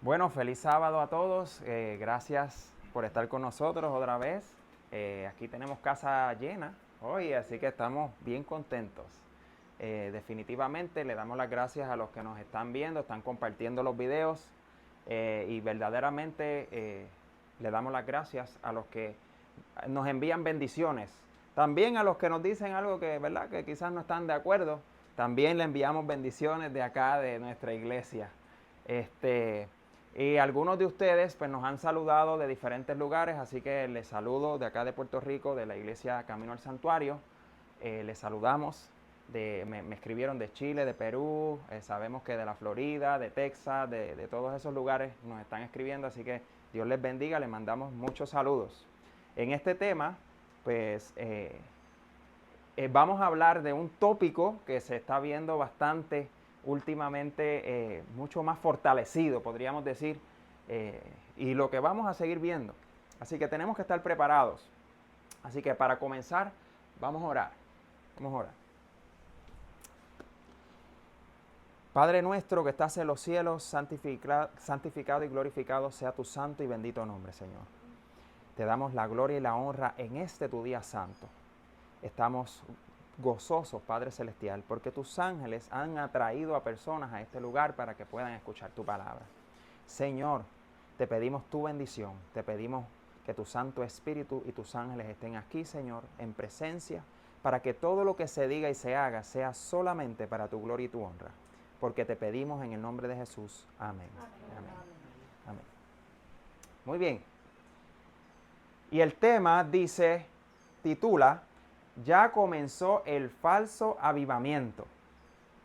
Bueno, feliz sábado a todos. Gracias por estar con nosotros otra vez. Aquí tenemos casa llena hoy, así que estamos bien contentos. Definitivamente le damos las gracias a los que nos están viendo, están compartiendo los videos y verdaderamente le damos las gracias a los que nos envían bendiciones. También a los que nos dicen algo que, ¿verdad?, que quizás no están de acuerdo, también le enviamos bendiciones de acá, de nuestra iglesia. Y algunos de ustedes pues, nos han saludado de diferentes lugares, así que les saludo de acá de Puerto Rico, de la iglesia Camino al Santuario. Les saludamos. Me escribieron de Chile, de Perú, sabemos que de la Florida, de Texas, de todos esos lugares nos están escribiendo, así que Dios les bendiga, les mandamos muchos saludos. En este tema, pues vamos a hablar de un tópico que se está viendo bastante últimamente, mucho más fortalecido, podríamos decir, y lo que vamos a seguir viendo. Así que tenemos que estar preparados. Así que para comenzar, vamos a orar. Vamos a orar. Padre nuestro que estás en los cielos, santificado y glorificado sea tu santo y bendito nombre, Señor. Te damos la gloria y la honra en este tu día santo. Estamos gozosos, Padre Celestial, porque tus ángeles han atraído a personas a este lugar para que puedan escuchar tu palabra. Señor, te pedimos tu bendición, te pedimos que tu Santo Espíritu y tus ángeles estén aquí, Señor, en presencia, para que todo lo que se diga y se haga sea solamente para tu gloria y tu honra. Porque te pedimos en el nombre de Jesús. Amén. Amén. Amén. Muy bien. Y el tema titula, ya comenzó el falso avivamiento.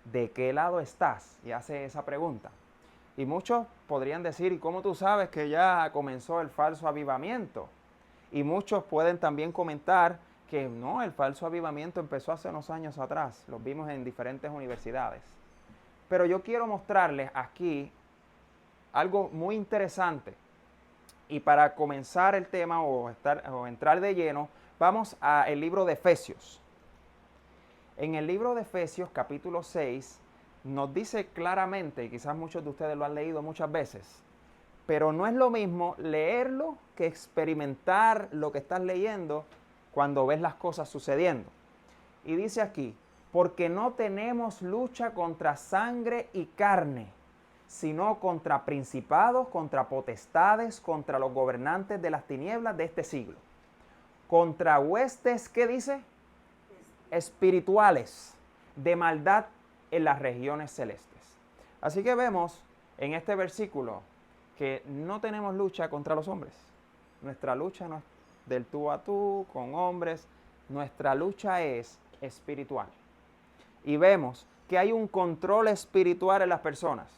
¿De qué lado estás? Y hace esa pregunta. Y muchos podrían decir, ¿y cómo tú sabes que ya comenzó el falso avivamiento? Y muchos pueden también comentar que no, el falso avivamiento empezó hace unos años atrás. Los vimos en diferentes universidades. Pero yo quiero mostrarles aquí algo muy interesante. Y para comenzar el tema o entrar de lleno, vamos al libro de Efesios. En el libro de Efesios, capítulo 6, nos dice claramente, y quizás muchos de ustedes lo han leído muchas veces, pero no es lo mismo leerlo que experimentar lo que estás leyendo cuando ves las cosas sucediendo. Y dice aquí, porque no tenemos lucha contra sangre y carne, sino contra principados, contra potestades, contra los gobernantes de las tinieblas de este siglo. Contra huestes, ¿qué dice? Espirituales de maldad en las regiones celestes. Así que vemos en este versículo que no tenemos lucha contra los hombres. Nuestra lucha no es del tú a tú, con hombres. Nuestra lucha es espiritual. Y vemos que hay un control espiritual en las personas.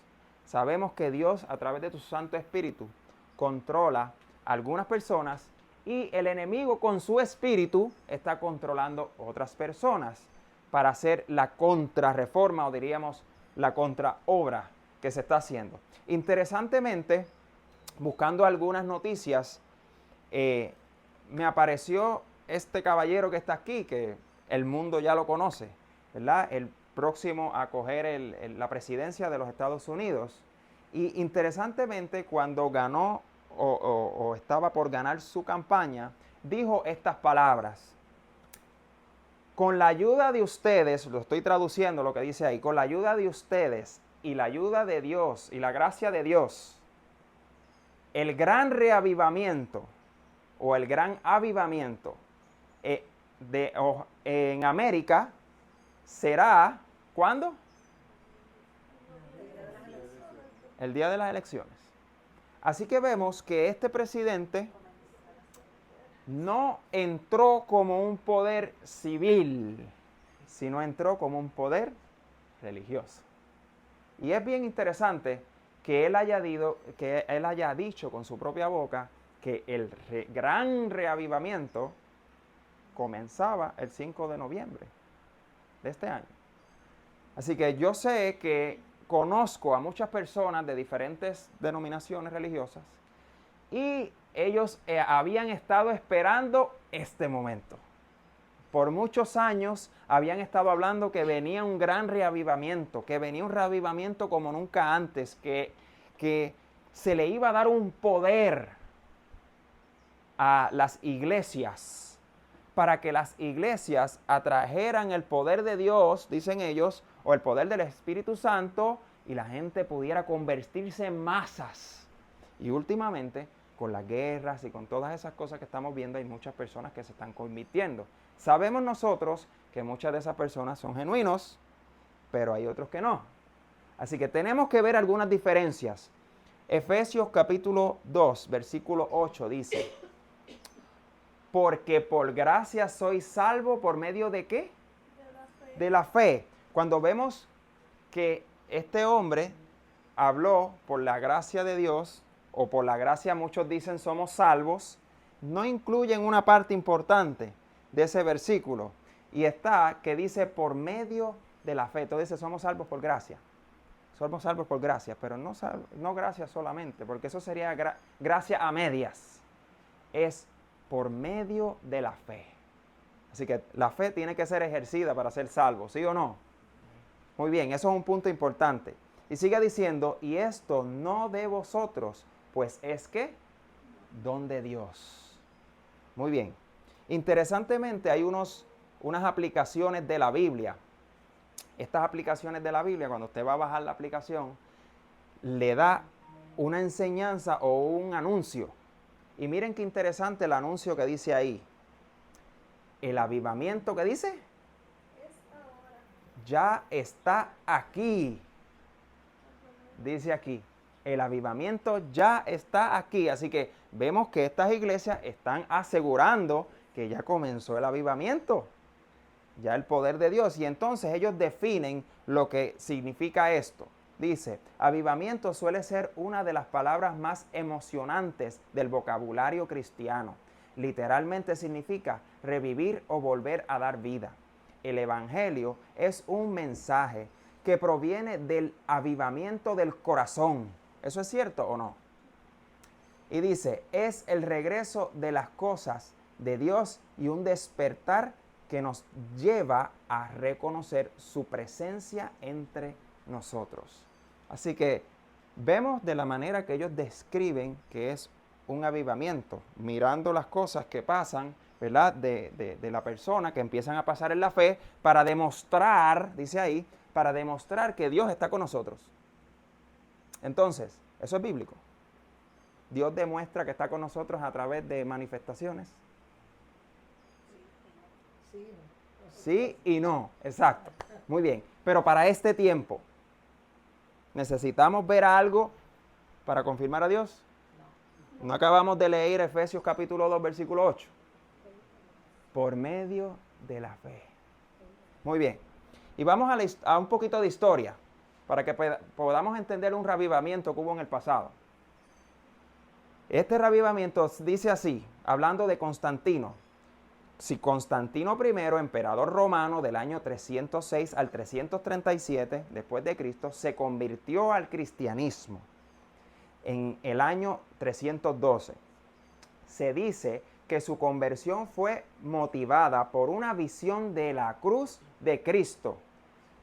Sabemos que Dios, a través de su Santo Espíritu, controla a algunas personas y el enemigo con su espíritu está controlando otras personas para hacer la contrarreforma o diríamos la contraobra que se está haciendo. Interesantemente, buscando algunas noticias, me apareció este caballero que está aquí, que el mundo ya lo conoce, ¿verdad? El próximo a coger la presidencia de los Estados Unidos. Y interesantemente, cuando ganó o estaba por ganar su campaña, dijo estas palabras. Con la ayuda de ustedes, lo estoy traduciendo lo que dice ahí, con la ayuda de ustedes y la ayuda de Dios y la gracia de Dios, el gran reavivamiento o el gran avivamiento en América será, ¿cuándo? El día de las elecciones. Así que vemos que este presidente no entró como un poder civil, sino entró como un poder religioso. Y es bien interesante que él haya dicho con su propia boca que el gran reavivamiento comenzaba el 5 de noviembre de este año. Así que yo sé que conozco a muchas personas de diferentes denominaciones religiosas y ellos habían estado esperando este momento. Por muchos años habían estado hablando que venía un gran reavivamiento, que venía un reavivamiento como nunca antes, que se le iba a dar un poder a las iglesias para que las iglesias atrajeran el poder de Dios, dicen ellos, o el poder del Espíritu Santo, y la gente pudiera convertirse en masas. Y últimamente, con las guerras y con todas esas cosas que estamos viendo, hay muchas personas que se están convirtiendo. Sabemos nosotros que muchas de esas personas son genuinos, pero hay otros que no. Así que tenemos que ver algunas diferencias. Efesios capítulo 2, versículo 8 dice: porque por gracia soy salvo por medio de ¿qué? De la fe. Cuando vemos que este hombre habló por la gracia de Dios, o por la gracia muchos dicen somos salvos, no incluyen una parte importante de ese versículo. Y está que dice por medio de la fe. Entonces dice somos salvos por gracia. Somos salvos por gracia, pero no gracia solamente, porque eso sería gracia a medias. Es por medio de la fe. Así que la fe tiene que ser ejercida para ser salvo, ¿sí o no? Muy bien, eso es un punto importante. Y sigue diciendo, y esto no de vosotros, pues es que don de Dios. Muy bien. Interesantemente hay unas aplicaciones de la Biblia. Estas aplicaciones de la Biblia, cuando usted va a bajar la aplicación, le da una enseñanza o un anuncio. Y miren qué interesante el anuncio que dice ahí. El avivamiento que dice, ya está aquí. Dice aquí, el avivamiento ya está aquí. Así que vemos que estas iglesias están asegurando que ya comenzó el avivamiento. Ya el poder de Dios. Y entonces ellos definen lo que significa esto. Dice, avivamiento suele ser una de las palabras más emocionantes del vocabulario cristiano. Literalmente significa revivir o volver a dar vida. El evangelio es un mensaje que proviene del avivamiento del corazón. ¿Eso es cierto o no? Y dice, es el regreso de las cosas de Dios y un despertar que nos lleva a reconocer su presencia entre nosotros. Así que vemos de la manera que ellos describen que es un avivamiento, mirando las cosas que pasan, ¿verdad? De la persona que empiezan a pasar en la fe para demostrar, dice ahí, para demostrar que Dios está con nosotros. Entonces, eso es bíblico. Dios demuestra que está con nosotros a través de manifestaciones. Sí y no, exacto. Muy bien, pero para este tiempo, ¿necesitamos ver algo para confirmar a Dios? ¿No acabamos de leer Efesios capítulo 2, versículo 8? Por medio de la fe. Muy bien. Y vamos a un poquito de historia, para que podamos entender un revivamiento que hubo en el pasado. Este revivamiento dice así, hablando de Constantino. Si Constantino I, emperador romano del año 306 al 337 después de Cristo, se convirtió al cristianismo en el año 312. Se dice que su conversión fue motivada por una visión de la cruz de Cristo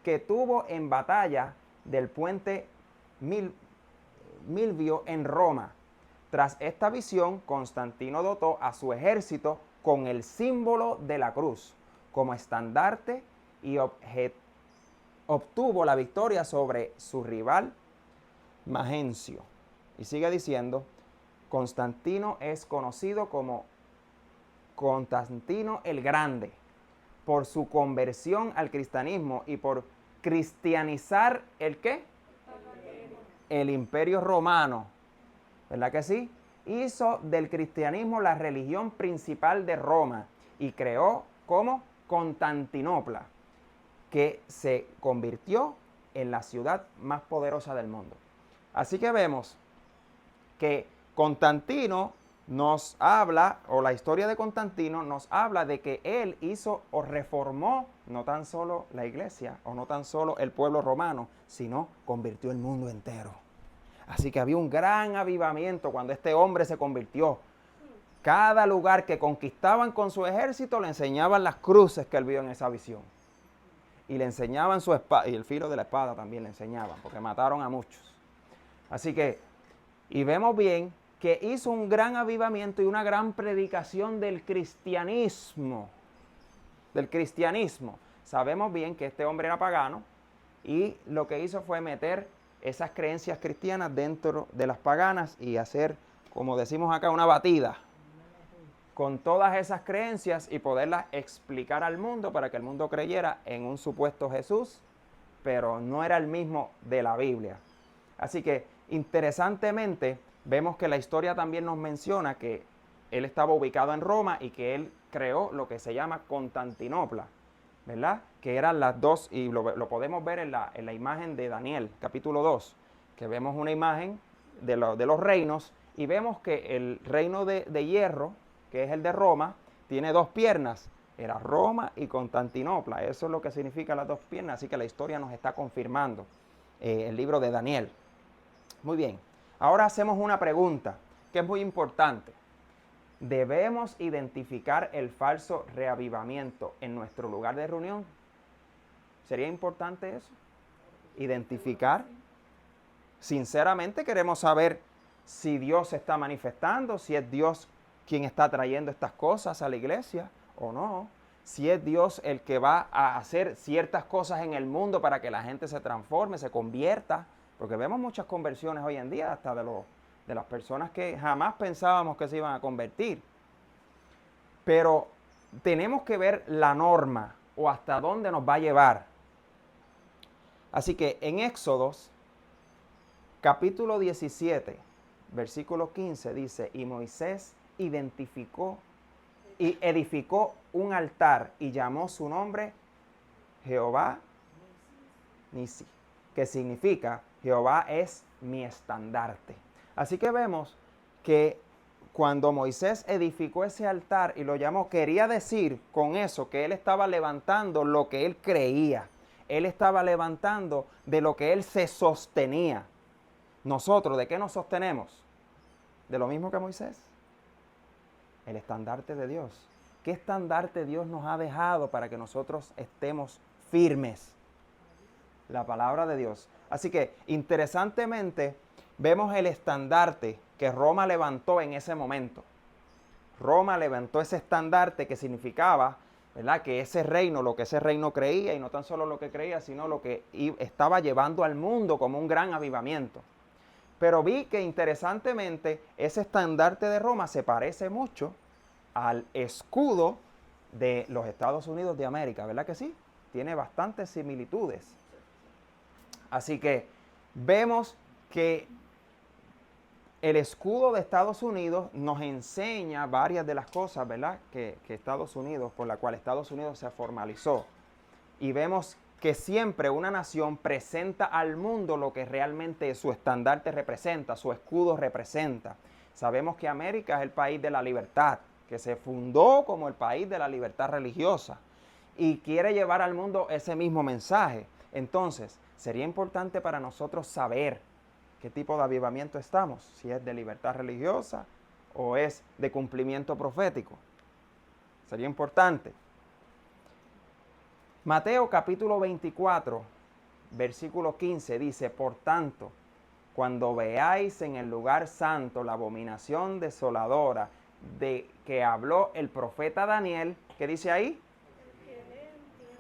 que tuvo en batalla del puente Milvio en Roma. Tras esta visión, Constantino dotó a su ejército con el símbolo de la cruz como estandarte y obtuvo la victoria sobre su rival Magencio. Y sigue diciendo, Constantino es conocido como Constantino el Grande por su conversión al cristianismo y por cristianizar ¿el qué? El Imperio Romano. ¿Verdad que sí? Hizo del cristianismo la religión principal de Roma y creó como Constantinopla, que se convirtió en la ciudad más poderosa del mundo. Así que vemos que Constantino nos habla, o la historia de Constantino nos habla de que él hizo o reformó no tan solo la iglesia o no tan solo el pueblo romano, sino convirtió el mundo entero. Así que había un gran avivamiento cuando este hombre se convirtió. Cada lugar que conquistaban con su ejército le enseñaban las cruces que él vio en esa visión. Y le enseñaban su espada, y el filo de la espada también le enseñaban, porque mataron a muchos. Así que Y vemos bien que hizo un gran avivamiento y una gran predicación del cristianismo. Sabemos bien que este hombre era pagano y lo que hizo fue meter esas creencias cristianas dentro de las paganas y hacer, como decimos acá, una batida con todas esas creencias y poderlas explicar al mundo para que el mundo creyera en un supuesto Jesús, pero no era el mismo de la Biblia. Así que, interesantemente, vemos que la historia también nos menciona que él estaba ubicado en Roma y que él creó lo que se llama Constantinopla, ¿verdad? Que eran las dos, y lo podemos ver en la imagen de Daniel, capítulo 2, que vemos una imagen de los reinos y vemos que el reino de hierro, que es el de Roma, tiene dos piernas. Era Roma y Constantinopla. Eso es lo que significan las dos piernas. Así que la historia nos está confirmando el libro de Daniel. Muy bien. Ahora hacemos una pregunta que es muy importante. ¿Debemos identificar el falso reavivamiento en nuestro lugar de reunión? ¿Sería importante eso? Identificar. Sinceramente queremos saber si Dios se está manifestando, si es Dios quien está trayendo estas cosas a la iglesia o no. Si es Dios el que va a hacer ciertas cosas en el mundo para que la gente se transforme, se convierta. Porque vemos muchas conversiones hoy en día, hasta de las personas que jamás pensábamos que se iban a convertir. Pero tenemos que ver la norma o hasta dónde nos va a llevar. Así que en Éxodos, capítulo 17, versículo 15, dice, y Moisés identificó y edificó un altar y llamó su nombre Jehová Nisi, que significa Jehová es mi estandarte. Así que vemos que cuando Moisés edificó ese altar y lo llamó, quería decir con eso que él estaba levantando lo que él creía. Él estaba levantando de lo que él se sostenía. Nosotros, ¿de qué nos sostenemos? De lo mismo que Moisés. El estandarte de Dios. ¿Qué estandarte Dios nos ha dejado para que nosotros estemos firmes? La palabra de Dios. Así que, interesantemente, vemos el estandarte que Roma levantó en ese momento. Roma levantó ese estandarte que significaba, ¿verdad?, que ese reino, lo que ese reino creía, y no tan solo lo que creía, sino lo que estaba llevando al mundo como un gran avivamiento. Pero vi que interesantemente ese estandarte de Roma se parece mucho al escudo de los Estados Unidos de América, ¿verdad que sí? Tiene bastantes similitudes. Así que vemos que el escudo de Estados Unidos nos enseña varias de las cosas, ¿verdad?, que Estados Unidos, por la cual Estados Unidos se formalizó. Y vemos que siempre una nación presenta al mundo lo que realmente su estandarte representa, su escudo representa. Sabemos que América es el país de la libertad, que se fundó como el país de la libertad religiosa y quiere llevar al mundo ese mismo mensaje. Entonces, sería importante para nosotros saber qué tipo de avivamiento estamos, si es de libertad religiosa o es de cumplimiento profético. Sería importante. Mateo capítulo 24, versículo 15 dice, por tanto, cuando veáis en el lugar santo la abominación desoladora de que habló el profeta Daniel, ¿qué dice ahí?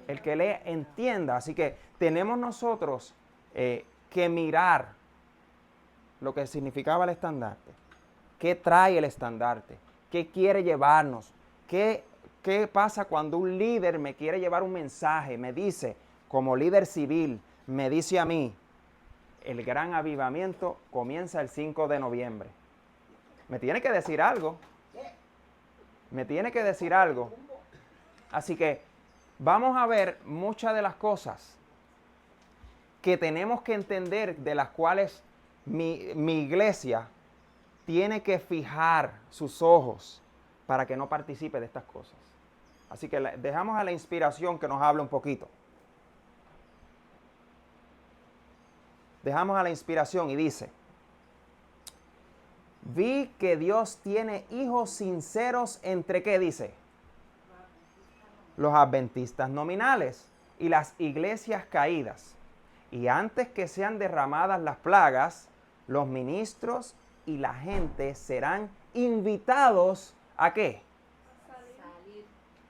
El que lee entienda. Así que tenemos nosotros que mirar lo que significaba el estandarte. ¿Qué trae el estandarte? ¿Qué quiere llevarnos? ¿Qué pasa cuando un líder me quiere llevar un mensaje? Me dice, como líder civil, me dice a mí, el gran avivamiento comienza el 5 de noviembre. Me tiene que decir algo. Me tiene que decir algo. Así que vamos a ver muchas de las cosas que tenemos que entender, de las cuales mi iglesia tiene que fijar sus ojos para que no participe de estas cosas. Así que dejamos a la inspiración que nos hable un poquito. Dejamos a la inspiración y dice, vi que Dios tiene hijos sinceros entre, ¿qué dice? Los adventistas nominales y las iglesias caídas. Y antes que sean derramadas las plagas, los ministros y la gente serán invitados ¿a qué?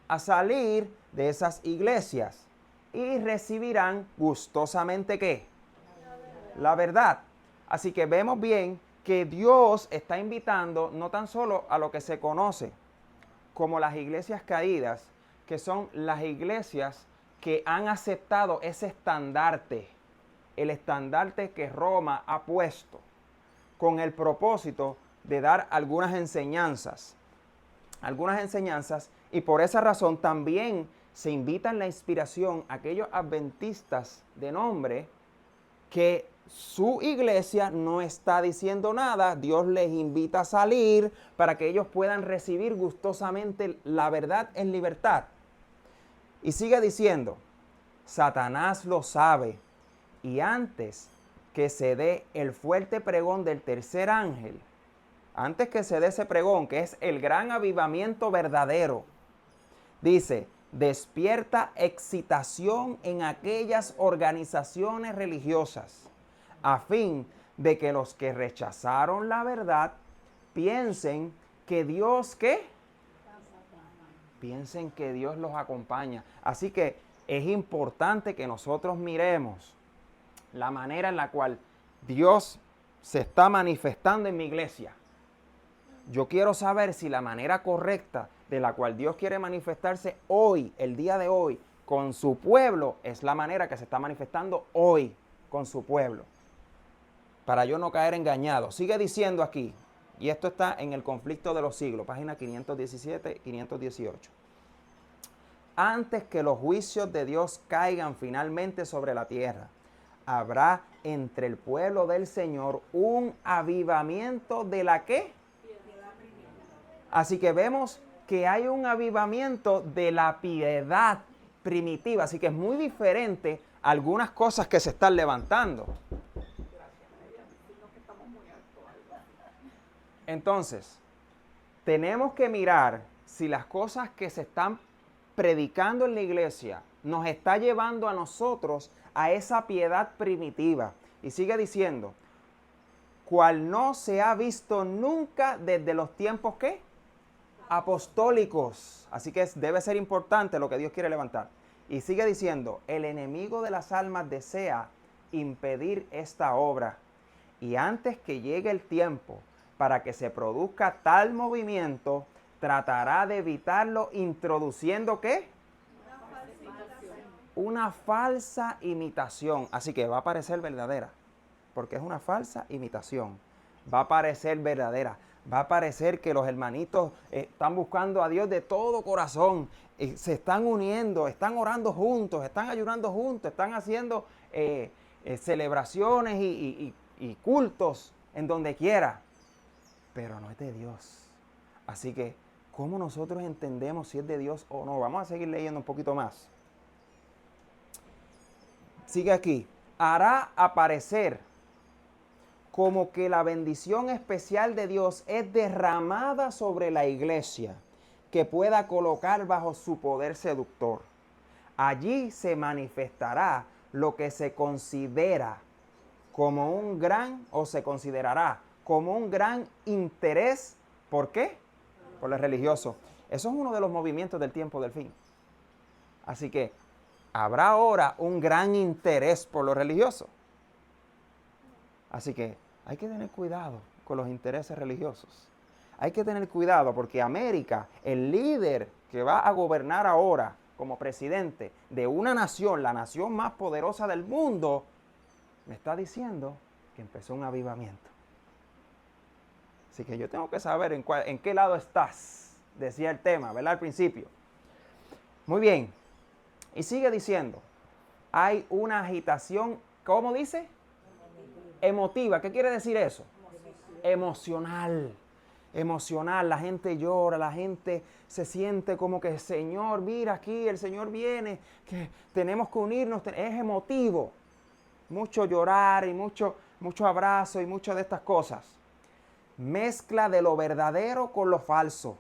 A salir de esas iglesias y recibirán gustosamente ¿qué? La verdad. Así que vemos bien que Dios está invitando no tan solo a lo que se conoce como las iglesias caídas, que son las iglesias que han aceptado ese estandarte, el estandarte que Roma ha puesto, con el propósito de dar algunas enseñanzas, y por esa razón también se invita en la inspiración a aquellos adventistas de nombre que su iglesia no está diciendo nada, Dios les invita a salir para que ellos puedan recibir gustosamente la verdad en libertad. Y sigue diciendo, Satanás lo sabe, y antes que se dé el fuerte pregón del tercer ángel, antes que se dé ese pregón, que es el gran avivamiento verdadero, dice, despierta excitación en aquellas organizaciones religiosas, a fin de que los que rechazaron la verdad piensen que Dios, ¿qué? Piensen que Dios los acompaña. Así que es importante que nosotros miremos la manera en la cual Dios se está manifestando en mi iglesia. Yo quiero saber si la manera correcta de la cual Dios quiere manifestarse hoy, el día de hoy, con su pueblo, es la manera que se está manifestando hoy con su pueblo. Para yo no caer engañado. Sigue diciendo aquí, y esto está en el conflicto de los siglos, página 517 y 518. Antes que los juicios de Dios caigan finalmente sobre la tierra, habrá entre el pueblo del Señor un avivamiento de la ¿qué? Así que vemos que hay un avivamiento de la piedad primitiva. Así que es muy diferente a algunas cosas que se están levantando. Entonces, tenemos que mirar si las cosas que se están predicando en la iglesia nos está llevando a nosotros a esa piedad primitiva. Y sigue diciendo, cual no se ha visto nunca desde los tiempos ¿qué? Apostólicos. Así que debe ser importante lo que Dios quiere levantar. Y sigue diciendo, el enemigo de las almas desea impedir esta obra. Y antes que llegue el tiempo para que se produzca tal movimiento, tratará de evitarlo introduciendo ¿qué? Una falsa imitación. Así que va a parecer verdadera, porque es una falsa imitación. Va a parecer verdadera. Va a parecer que los hermanitos están buscando a Dios de todo corazón. Se están uniendo, están orando juntos, están ayunando juntos, están haciendo celebraciones y cultos en donde quiera. Pero no es de Dios. Así que, ¿cómo nosotros entendemos si es de Dios o no? Vamos a seguir leyendo un poquito más. Sigue aquí. Hará aparecer como que la bendición especial de Dios es derramada sobre la iglesia, que pueda colocar bajo su poder seductor. Allí se manifestará lo que se considera como un gran, o se considerará como un gran interés. ¿Por qué? Por los religiosos. Eso es uno de los movimientos del tiempo del fin. Así que habrá ahora un gran interés por los religiosos. Así que hay que tener cuidado con los intereses religiosos. Hay que tener cuidado porque América, el líder que va a gobernar ahora como presidente de una nación, la nación más poderosa del mundo, me está diciendo que empezó un avivamiento. Así que yo tengo que saber en qué lado estás, decía el tema, ¿verdad? Al principio. Muy bien. Y sigue diciendo, hay una agitación, ¿cómo dice? Emotiva. ¿Qué quiere decir eso? Emocional. Emocional. La gente llora, la gente se siente como que, Señor, mira aquí, el Señor viene, que tenemos que unirnos. Es emotivo. Mucho llorar y mucho abrazo y muchas de estas cosas. Mezcla de lo verdadero con lo falso.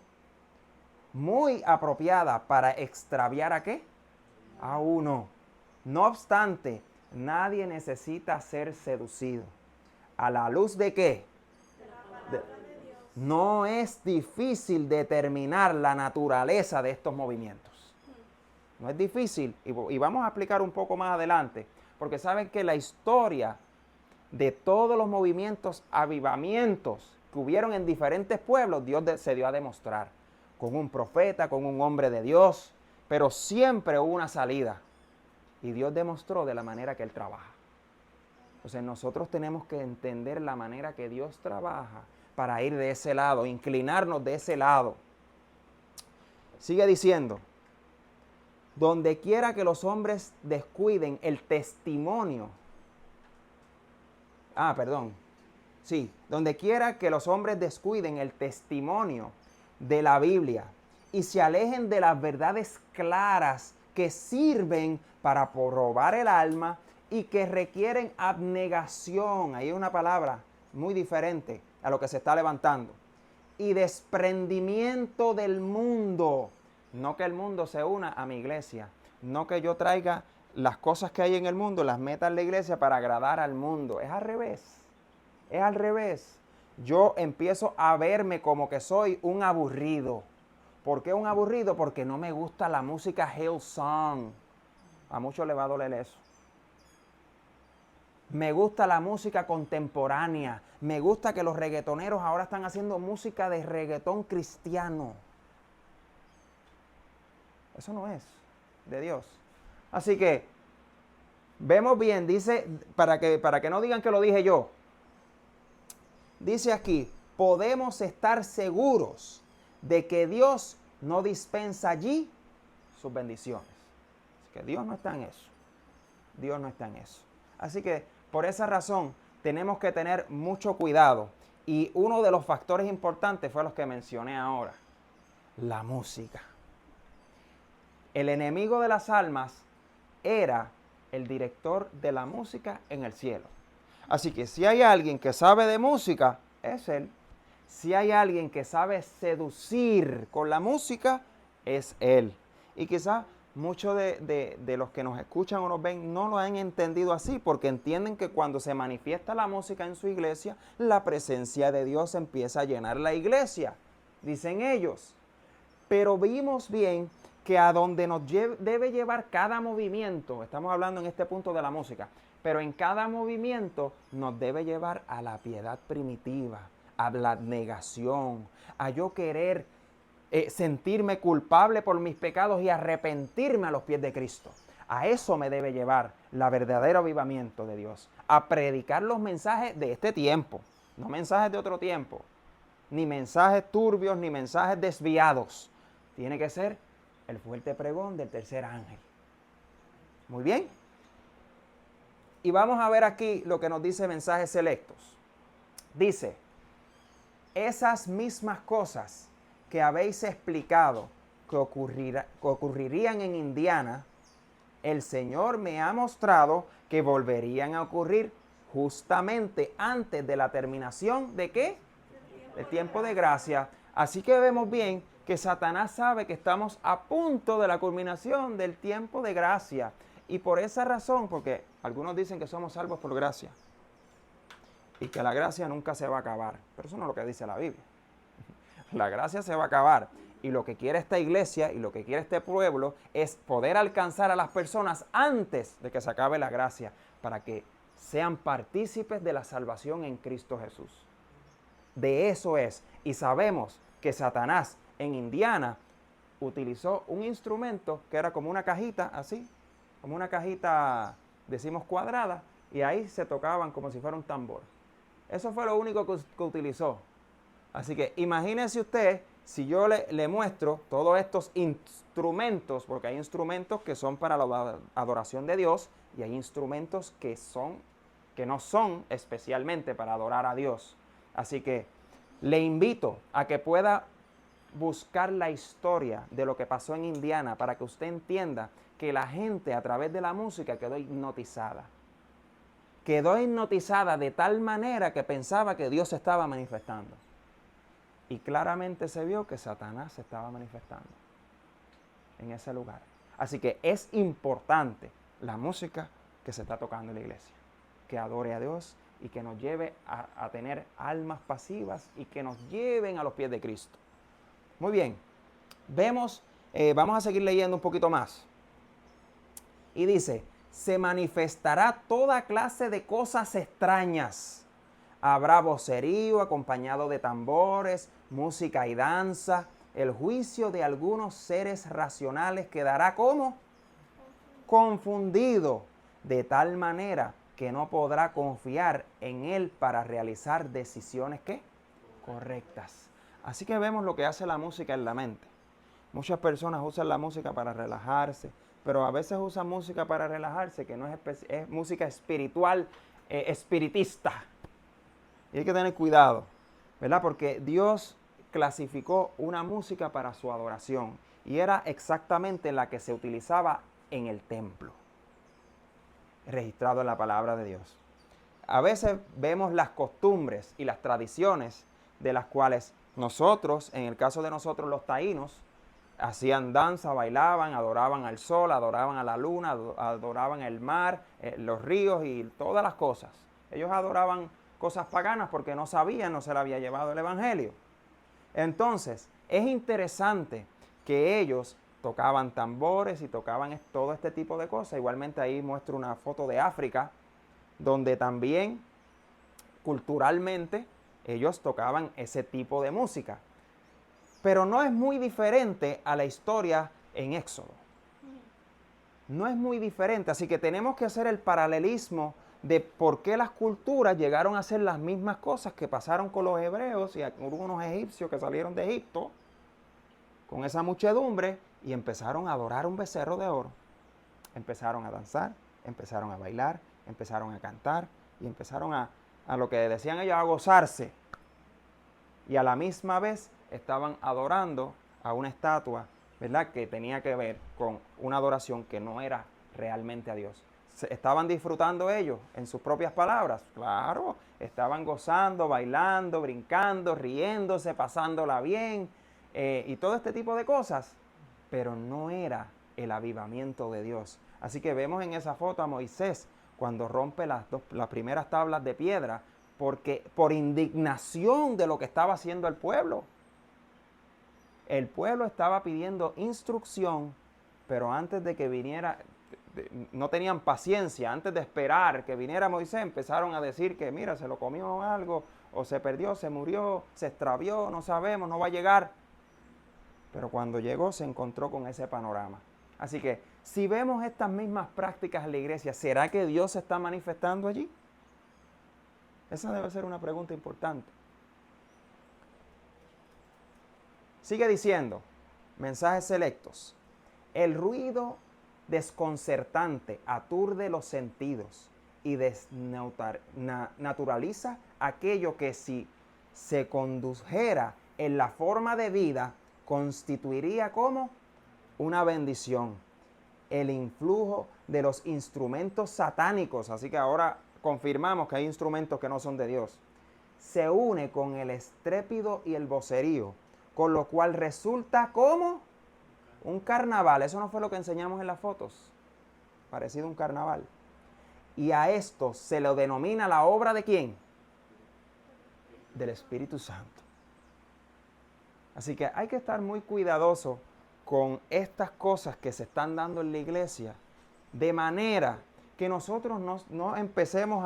Muy apropiada para extraviar ¿a qué? A uno. No obstante, nadie necesita ser seducido. ¿A la luz de qué? No es difícil determinar la naturaleza de estos movimientos. No es difícil, y vamos a explicar un poco más adelante, porque saben que la historia de todos los movimientos, avivamientos que hubieron en diferentes pueblos, Dios se dio a demostrar con un profeta, con un hombre de Dios, pero siempre hubo una salida y Dios demostró de la manera que Él trabaja. Entonces nosotros tenemos que entender la manera que Dios trabaja para ir de ese lado, inclinarnos de ese lado. Sigue diciendo, donde quiera que los hombres descuiden el testimonio. Donde quiera que los hombres descuiden el testimonio de la Biblia y se alejen de las verdades claras que sirven para probar el alma y que requieren abnegación. Ahí hay una palabra muy diferente a lo que se está levantando. Y desprendimiento del mundo. No que el mundo se una a mi iglesia. No que yo traiga las cosas que hay en el mundo, las meta en la iglesia para agradar al mundo. Es al revés. Es al revés. Yo empiezo a verme como que soy un aburrido. ¿Por qué un aburrido? Porque no me gusta la música Hillsong. A muchos les va a doler eso. Me gusta la música contemporánea. Me gusta que los reggaetoneros ahora están haciendo música de reggaetón cristiano. Eso no es de Dios. Así que vemos bien, dice, para que no digan que lo dije yo. Dice aquí, podemos estar seguros de que Dios no dispensa allí sus bendiciones. Así que Dios no está en eso. Dios no está en eso. Así que por esa razón tenemos que tener mucho cuidado. Y uno de los factores importantes fue los que mencioné ahora. La música. El enemigo de las almas era el director de la música en el cielo. Así que si hay alguien que sabe de música, es él. Si hay alguien que sabe seducir con la música, es él. Y quizás muchos de los que nos escuchan o nos ven no lo han entendido así, porque entienden que cuando se manifiesta la música en su iglesia, la presencia de Dios empieza a llenar la iglesia, dicen ellos. Pero vimos bien que a donde nos debe llevar cada movimiento, estamos hablando en este punto de la música, pero en cada movimiento nos debe llevar a la piedad primitiva, a la abnegación, a yo querer sentirme culpable por mis pecados y arrepentirme a los pies de Cristo. A eso me debe llevar el verdadero avivamiento de Dios, a predicar los mensajes de este tiempo, no mensajes de otro tiempo, ni mensajes turbios, ni mensajes desviados. Tiene que ser el fuerte pregón del tercer ángel. Muy bien. Y vamos a ver aquí lo que nos dice Mensajes Selectos. Dice, esas mismas cosas que habéis explicado que ocurrirían en Indiana, el Señor me ha mostrado que volverían a ocurrir justamente antes de la terminación ¿de qué? El tiempo de gracia. Así que vemos bien que Satanás sabe que estamos a punto de la culminación del tiempo de gracia. Y por esa razón, porque algunos dicen que somos salvos por gracia y que la gracia nunca se va a acabar. Pero eso no es lo que dice la Biblia. La gracia se va a acabar. Y lo que quiere esta iglesia y lo que quiere este pueblo es poder alcanzar a las personas antes de que se acabe la gracia, para que sean partícipes de la salvación en Cristo Jesús. De eso es. Y sabemos que Satanás en Indiana utilizó un instrumento que era como una cajita así, como una cajita, decimos cuadrada, y ahí se tocaban como si fuera un tambor. Eso fue lo único que utilizó. Así que imagínese usted si yo le muestro todos estos instrumentos, porque hay instrumentos que son para la adoración de Dios y hay instrumentos que no son especialmente para adorar a Dios. Así que le invito a que pueda buscar la historia de lo que pasó en Indiana para que usted entienda que la gente a través de la música quedó hipnotizada. Quedó hipnotizada de tal manera que pensaba que Dios se estaba manifestando. Y claramente se vio que Satanás se estaba manifestando en ese lugar. Así que es importante la música que se está tocando en la iglesia. Que adore a Dios, y que nos lleve a tener almas pasivas y que nos lleven a los pies de Cristo. Muy bien, vemos, vamos a seguir leyendo un poquito más. Y dice, se manifestará toda clase de cosas extrañas. Habrá vocerío acompañado de tambores, música y danza. El juicio de algunos seres racionales quedará como confundido, de tal manera que no podrá confiar en él para realizar decisiones ¿qué? Correctas. Así que vemos lo que hace la música en la mente. Muchas personas usan la música para relajarse, pero a veces usan música para relajarse que no es música espiritual, espiritista. Y hay que tener cuidado, ¿verdad? Porque Dios clasificó una música para su adoración y era exactamente la que se utilizaba en el templo, registrado en la palabra de Dios. A veces vemos las costumbres y las tradiciones de las cuales nosotros, en el caso de nosotros los taínos, hacían danza, bailaban, adoraban al sol, adoraban a la luna, adoraban el mar, los ríos y todas las cosas. Ellos adoraban cosas paganas porque no sabían, no se le había llevado el evangelio. Entonces, es interesante que ellos tocaban tambores y tocaban todo este tipo de cosas. Igualmente ahí muestro una foto de África, donde también culturalmente ellos tocaban ese tipo de música. Pero no es muy diferente a la historia en Éxodo. No es muy diferente, así que tenemos que hacer el paralelismo de por qué las culturas llegaron a hacer las mismas cosas que pasaron con los hebreos y algunos egipcios que salieron de Egipto con esa muchedumbre y empezaron a adorar un becerro de oro. Empezaron a danzar, empezaron a bailar, empezaron a cantar y empezaron a lo que decían ellos, a gozarse. Y a la misma vez estaban adorando a una estatua, ¿verdad? Que tenía que ver con una adoración que no era realmente a Dios. ¿Estaban disfrutando ellos en sus propias palabras? Claro, estaban gozando, bailando, brincando, riéndose, pasándola bien y todo este tipo de cosas, pero no era el avivamiento de Dios. Así que vemos en esa foto a Moisés cuando rompe las primeras tablas de piedra, porque por indignación de lo que estaba haciendo el pueblo. El pueblo estaba pidiendo instrucción, pero antes de que viniera, no tenían paciencia, antes de esperar que viniera Moisés, empezaron a decir que mira, se lo comió algo, o se perdió, se murió, se extravió, no sabemos, no va a llegar. Pero cuando llegó se encontró con ese panorama. Así que si vemos estas mismas prácticas en la iglesia, ¿será que Dios se está manifestando allí? Esa debe ser una pregunta importante. Sigue diciendo, mensajes selectos. El ruido desconcertante aturde los sentidos y desnaturaliza aquello que si se condujera en la forma de vida constituiría como una bendición. El influjo de los instrumentos satánicos, así que ahora confirmamos que hay instrumentos que no son de Dios, se une con el estrépito y el vocerío, con lo cual resulta como un carnaval. Eso no fue lo que enseñamos en las fotos, parecido a un carnaval. Y a esto se lo denomina la obra ¿de quién? Del Espíritu Santo. Así que hay que estar muy cuidadoso con estas cosas que se están dando en la iglesia, de manera que nosotros no empecemos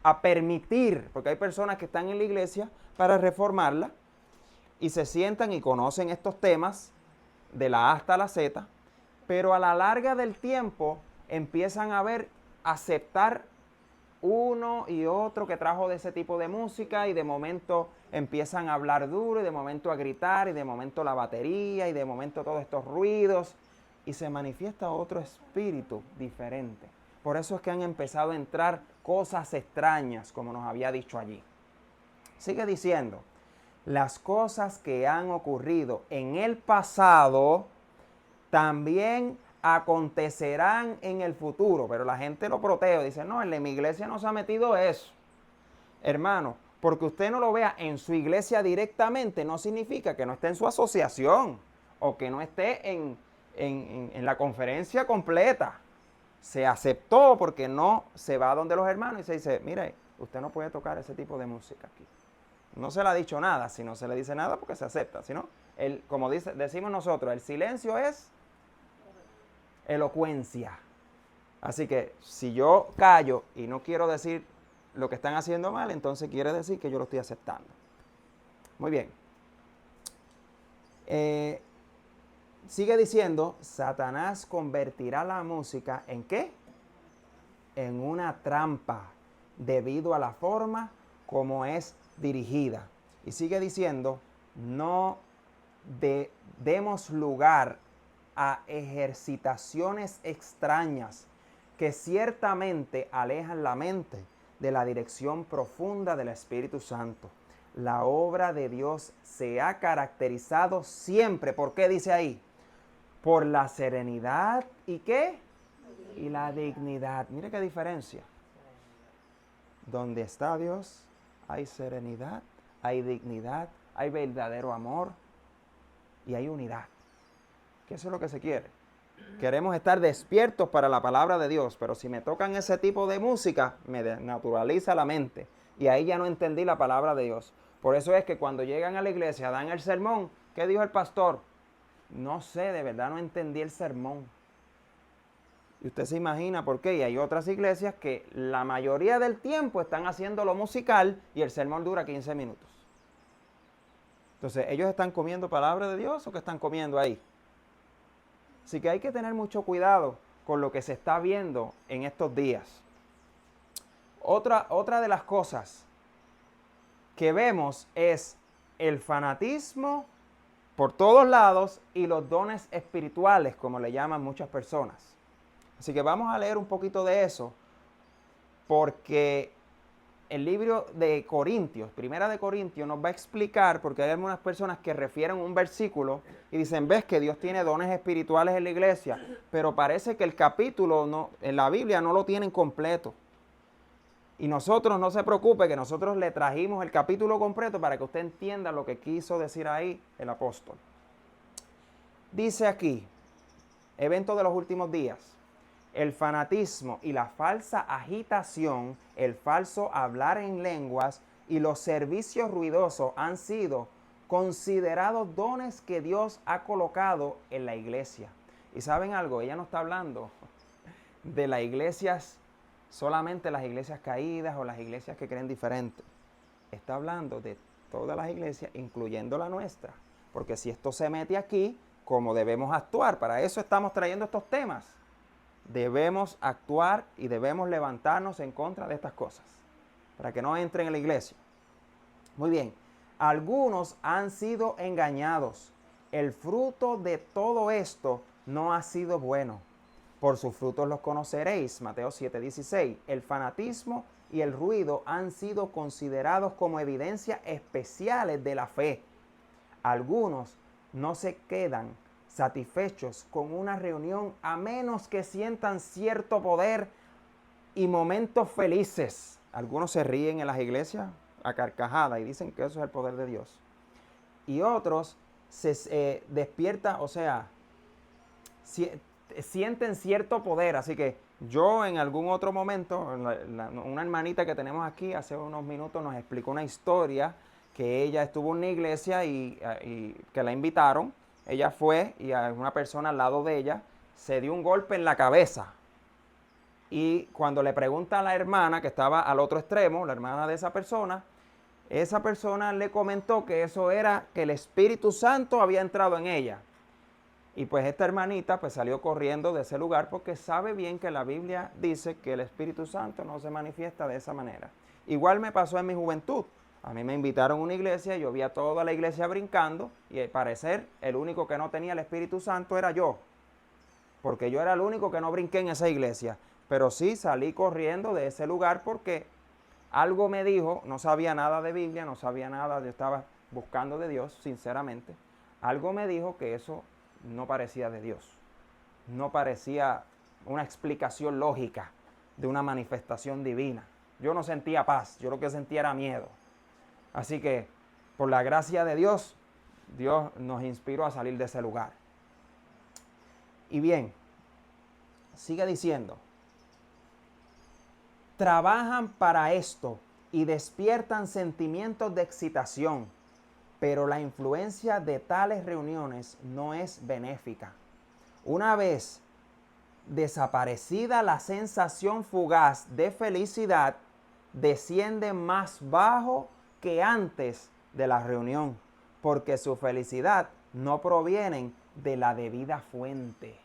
a permitir, porque hay personas que están en la iglesia para reformarla y se sientan y conocen estos temas de la A hasta la Z, pero a la larga del tiempo empiezan a aceptar uno y otro que trajo de ese tipo de música y de momento empiezan a hablar duro y de momento a gritar y de momento la batería y de momento todos estos ruidos y se manifiesta otro espíritu diferente. Por eso es que han empezado a entrar cosas extrañas, como nos había dicho allí. Sigue diciendo, las cosas que han ocurrido en el pasado también acontecerán en el futuro, pero la gente lo protege, dice, no, en mi iglesia no se ha metido eso. Hermano, porque usted no lo vea en su iglesia directamente, no significa que no esté en su asociación o que no esté en la conferencia completa. Se aceptó porque no se va donde los hermanos y se dice, mire, usted no puede tocar ese tipo de música aquí. No se le ha dicho nada, si no se le dice nada porque se acepta, sino, como decimos nosotros, el silencio es elocuencia. Así que si yo callo y no quiero decir lo que están haciendo mal, entonces quiere decir que yo lo estoy aceptando. Muy bien. Sigue diciendo, Satanás convertirá la música ¿en qué? En una trampa, debido a la forma como es dirigida. Y sigue diciendo, no demos lugar a ejercitaciones extrañas que ciertamente alejan la mente de la dirección profunda del Espíritu Santo. La obra de Dios se ha caracterizado siempre, ¿por qué dice ahí? Por la serenidad y ¿qué? Y la dignidad. Mire qué diferencia. Donde está Dios hay serenidad, hay dignidad, hay verdadero amor y hay unidad. Que eso es lo que se quiere. Queremos estar despiertos para la palabra de Dios, pero si me tocan ese tipo de música, me desnaturaliza la mente. Y ahí ya no entendí la palabra de Dios. Por eso es que cuando llegan a la iglesia, dan el sermón. ¿Qué dijo el pastor? No sé, de verdad no entendí el sermón. Y usted se imagina por qué. Y hay otras iglesias que la mayoría del tiempo están haciendo lo musical y el sermón dura 15 minutos. Entonces, ¿ellos están comiendo palabra de Dios o qué están comiendo ahí? Así que hay que tener mucho cuidado con lo que se está viendo en estos días. Otra de las cosas que vemos es el fanatismo por todos lados y los dones espirituales, como le llaman muchas personas. Así que vamos a leer un poquito de eso, porque el libro de Corintios, Primera de Corintios, nos va a explicar, porque hay algunas personas que refieren un versículo y dicen, ves que Dios tiene dones espirituales en la iglesia, pero parece que el capítulo en la Biblia no lo tienen completo. Y nosotros, no se preocupe, que nosotros le trajimos el capítulo completo para que usted entienda lo que quiso decir ahí el apóstol. Dice aquí, evento de los últimos días. El fanatismo y la falsa agitación, el falso hablar en lenguas y los servicios ruidosos han sido considerados dones que Dios ha colocado en la iglesia. Y ¿saben algo? Ella no está hablando de las iglesias, solamente las iglesias caídas o las iglesias que creen diferente. Está hablando de todas las iglesias, incluyendo la nuestra. Porque si esto se mete aquí, ¿cómo debemos actuar? Para eso estamos trayendo estos temas. Debemos actuar y debemos levantarnos en contra de estas cosas, para que no entren en la iglesia. Muy bien, algunos han sido engañados. El fruto de todo esto no ha sido bueno. Por sus frutos los conoceréis. Mateo 7:16. El fanatismo y el ruido han sido considerados como evidencias especiales de la fe. Algunos no se quedan satisfechos con una reunión a menos que sientan cierto poder y momentos felices. Algunos se ríen en las iglesias a carcajadas y dicen que eso es el poder de Dios. Y otros se despiertan, o sea, sienten cierto poder. Así que yo en algún otro momento, una hermanita que tenemos aquí hace unos minutos nos explicó una historia que ella estuvo en una iglesia y que la invitaron. Ella fue y a una persona al lado de ella se dio un golpe en la cabeza. Y cuando le pregunta a la hermana que estaba al otro extremo, la hermana de esa persona le comentó que eso era que el Espíritu Santo había entrado en ella. Y pues esta hermanita pues salió corriendo de ese lugar porque sabe bien que la Biblia dice que el Espíritu Santo no se manifiesta de esa manera. Igual me pasó en mi juventud. A mí me invitaron a una iglesia, yo vi a toda la iglesia brincando y al parecer el único que no tenía el Espíritu Santo era yo. Porque yo era el único que no brinqué en esa iglesia. Pero sí salí corriendo de ese lugar porque algo me dijo, no sabía nada de Biblia, no sabía nada, yo estaba buscando de Dios, sinceramente. Algo me dijo que eso no parecía de Dios. No parecía una explicación lógica de una manifestación divina. Yo no sentía paz, yo lo que sentía era miedo. Así que, por la gracia de Dios, Dios nos inspiró a salir de ese lugar. Y bien, sigue diciendo, trabajan para esto, y despiertan sentimientos de excitación, pero la influencia de tales reuniones no es benéfica. Una vez desaparecida la sensación fugaz de felicidad, desciende más bajo que antes de la reunión, porque su felicidad no provienen de la debida fuente.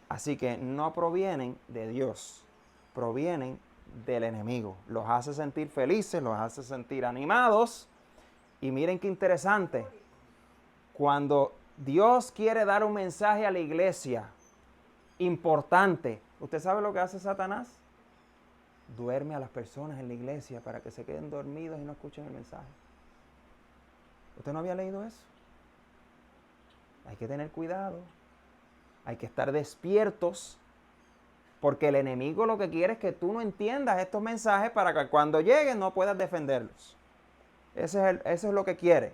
Así que no provienen de Dios, provienen del enemigo. Los hace sentir felices, los hace sentir animados. Y miren qué interesante, cuando Dios quiere dar un mensaje a la iglesia importante, ¿usted sabe lo que hace Satanás? Duerme a las personas en la iglesia para que se queden dormidos y no escuchen el mensaje. ¿Usted no había leído eso? Hay que tener cuidado, hay que estar despiertos, porque el enemigo lo que quiere es que tú no entiendas estos mensajes para que cuando lleguen no puedas defenderlos. Eso es lo que quiere.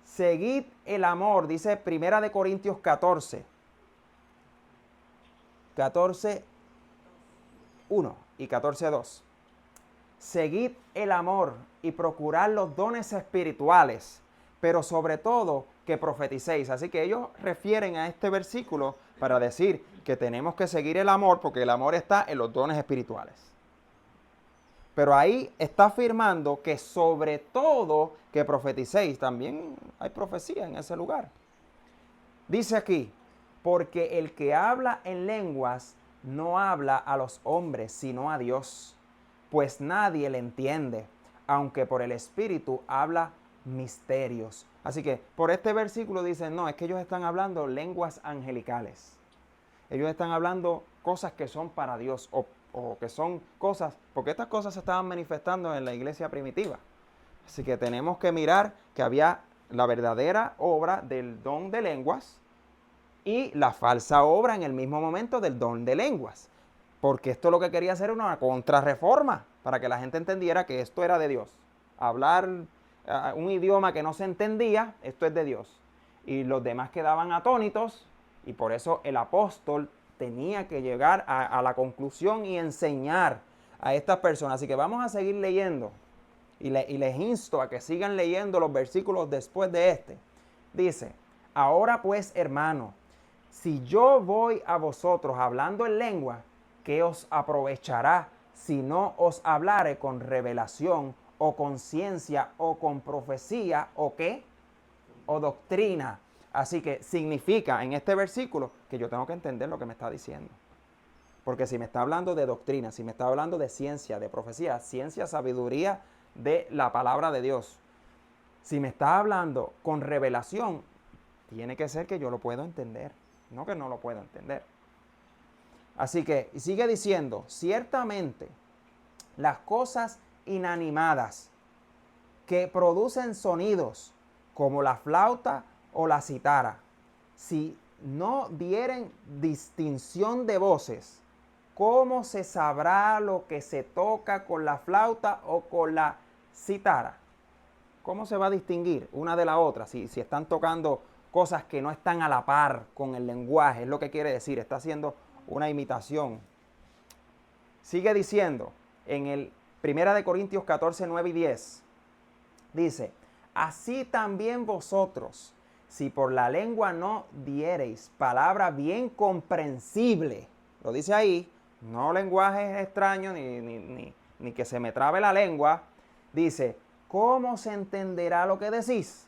Seguid el amor, dice Primera de Corintios 14, 1 y 14:2. Seguid el amor y procurad los dones espirituales, pero sobre todo que profeticéis. Así que ellos refieren a este versículo para decir que tenemos que seguir el amor, porque el amor está en los dones espirituales. Pero ahí está afirmando que sobre todo que profeticéis. También hay profecía en ese lugar. Dice aquí, porque el que habla en lenguas no habla a los hombres, sino a Dios, pues nadie le entiende, aunque por el Espíritu habla misterios. Así que por este versículo dicen, no, es que ellos están hablando lenguas angelicales. Ellos están hablando cosas que son para Dios o que son cosas, porque estas cosas se estaban manifestando en la iglesia primitiva. Así que tenemos que mirar que había la verdadera obra del don de lenguas y la falsa obra en el mismo momento del don de lenguas. Porque esto lo que quería hacer era una contrarreforma, para que la gente entendiera que esto era de Dios. Hablar un idioma que no se entendía, esto es de Dios. Y los demás quedaban atónitos, y por eso el apóstol tenía que llegar a la conclusión y enseñar a estas personas. Así que vamos a seguir leyendo, y les insto a que sigan leyendo los versículos después de este. Dice, ahora pues, hermano, si yo voy a vosotros hablando en lengua, ¿qué os aprovechará si no os hablare con revelación o con ciencia o con profecía o qué? O doctrina. Así que significa en este versículo que yo tengo que entender lo que me está diciendo. Porque si me está hablando de doctrina, si me está hablando de ciencia, de profecía, ciencia, sabiduría de la palabra de Dios. Si me está hablando con revelación, tiene que ser que yo lo puedo entender, no que no lo puedo entender. Así que sigue diciendo, ciertamente las cosas inanimadas que producen sonidos como la flauta o la cítara, si no dieren distinción de voces, ¿cómo se sabrá lo que se toca con la flauta o con la cítara? ¿Cómo se va a distinguir una de la otra? Si están tocando cosas que no están a la par con el lenguaje, es lo que quiere decir, está haciendo una imitación. Sigue diciendo en el 1 Corintios 14, 9 y 10. Dice, así también vosotros, si por la lengua no diereis palabra bien comprensible, lo dice ahí, no lenguaje extraño ni que se me trabe la lengua, dice, ¿cómo se entenderá lo que decís?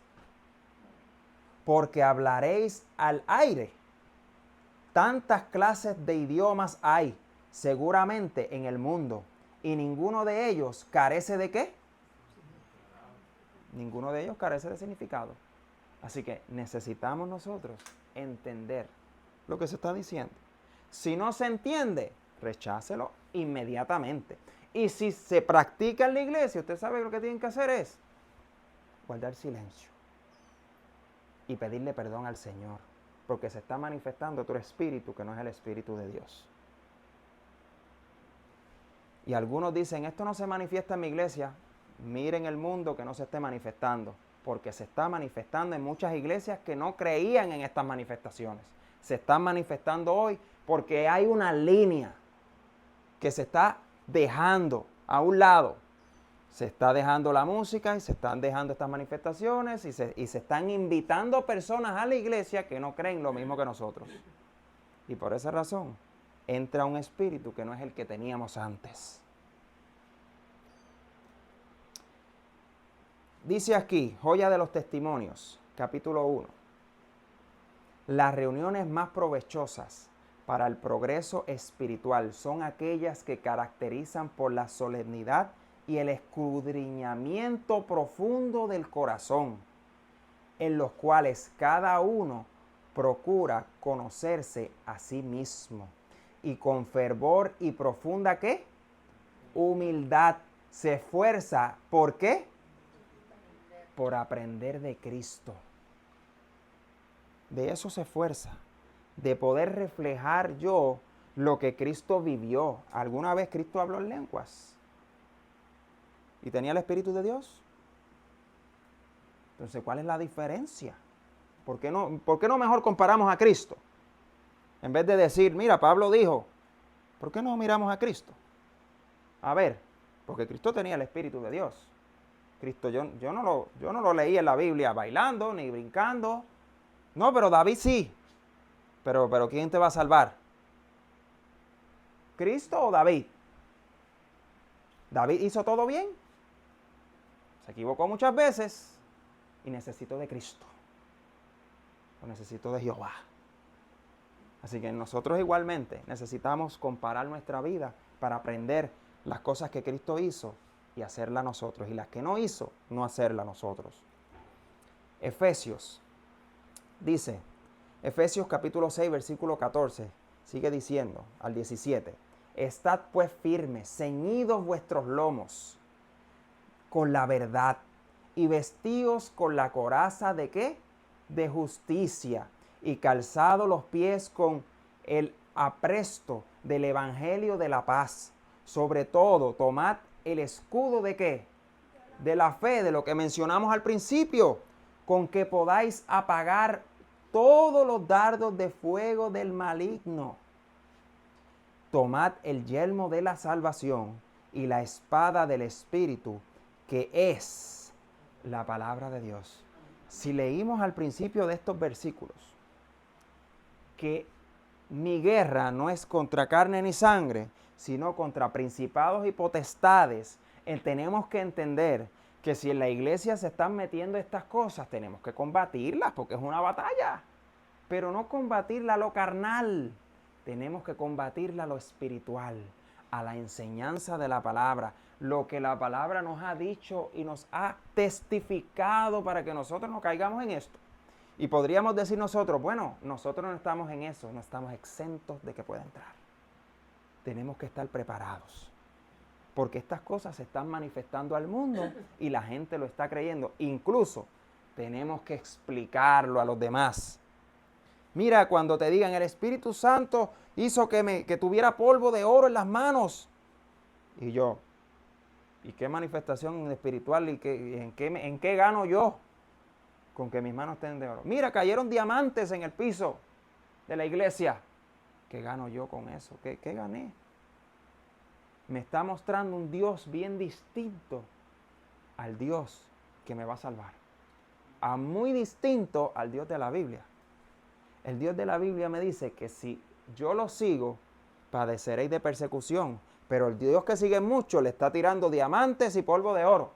Porque hablaréis al aire. Tantas clases de idiomas hay seguramente en el mundo y ninguno de ellos carece de ¿qué? Ninguno de ellos carece de significado. Así que necesitamos nosotros entender lo que se está diciendo. Si no se entiende, rechácelo inmediatamente. Y si se practica en la iglesia, usted sabe que lo que tienen que hacer es guardar silencio y pedirle perdón al Señor, porque se está manifestando otro espíritu que no es el espíritu de Dios. Y algunos dicen, esto no se manifiesta en mi iglesia. Miren el mundo que no se esté manifestando, porque se está manifestando en muchas iglesias que no creían en estas manifestaciones. Se están manifestando hoy porque hay una línea que se está dejando a un lado. Se está dejando la música y se están dejando estas manifestaciones y se están invitando personas a la iglesia que no creen lo mismo que nosotros. Y por esa razón entra un espíritu que no es el que teníamos antes. Dice aquí, Joya de los Testimonios, capítulo 1. Las reuniones más provechosas para el progreso espiritual son aquellas que caracterizan por la solemnidad y el escudriñamiento profundo del corazón, en los cuales cada uno procura conocerse a sí mismo y con fervor y profunda ¿qué? Humildad se esfuerza. ¿Por qué? Por aprender de Cristo. De eso se esfuerza, de poder reflejar yo lo que Cristo vivió. ¿Alguna vez Cristo habló en lenguas? ¿Y tenía el Espíritu de Dios? Entonces, ¿cuál es la diferencia? ¿Por qué no mejor comparamos a Cristo? En vez de decir, mira, Pablo dijo, ¿por qué no miramos a Cristo? A ver, porque Cristo tenía el Espíritu de Dios. Cristo, yo no lo leí en la Biblia bailando ni brincando. No, pero David sí. Pero ¿quién te va a salvar? ¿Cristo o David? David hizo todo bien. Se equivocó muchas veces y necesito de Cristo. O necesito de Jehová. Así que nosotros igualmente necesitamos comparar nuestra vida para aprender las cosas que Cristo hizo y hacerlas nosotros. Y las que no hizo, no hacerlas nosotros. Efesios. Dice, Efesios capítulo 6, versículo 14, sigue diciendo al 17. Estad pues firmes, ceñidos vuestros lomos con la verdad y vestidos con la coraza de ¿qué? De justicia y calzados los pies con el apresto del evangelio de la paz. Sobre todo, tomad el escudo de ¿qué? De la fe, de lo que mencionamos al principio, con que podáis apagar todos los dardos de fuego del maligno. Tomad el yelmo de la salvación y la espada del Espíritu, que es la palabra de Dios. Si leímos al principio de estos versículos que mi guerra no es contra carne ni sangre, sino contra principados y potestades, tenemos que entender que si en la iglesia se están metiendo estas cosas, tenemos que combatirlas porque es una batalla. Pero no combatirla a lo carnal, tenemos que combatirla a lo espiritual, a la enseñanza de la palabra, lo que la palabra nos ha dicho y nos ha testificado para que nosotros no caigamos en esto. Y podríamos decir nosotros, bueno, nosotros no estamos en eso, no estamos exentos de que pueda entrar. Tenemos que estar preparados, porque estas cosas se están manifestando al mundo y la gente lo está creyendo. Incluso tenemos que explicarlo a los demás. Mira, cuando te digan, el Espíritu Santo hizo que tuviera polvo de oro en las manos. Y yo, ¿y qué manifestación espiritual y en qué gano yo con que mis manos estén de oro? Mira, cayeron diamantes en el piso de la iglesia. ¿Qué gano yo con eso? ¿Qué gané? Me está mostrando un Dios bien distinto al Dios que me va a salvar. Muy distinto al Dios de la Biblia. El Dios de la Biblia me dice que si yo lo sigo, padeceréis de persecución. Pero el Dios que sigue mucho le está tirando diamantes y polvo de oro.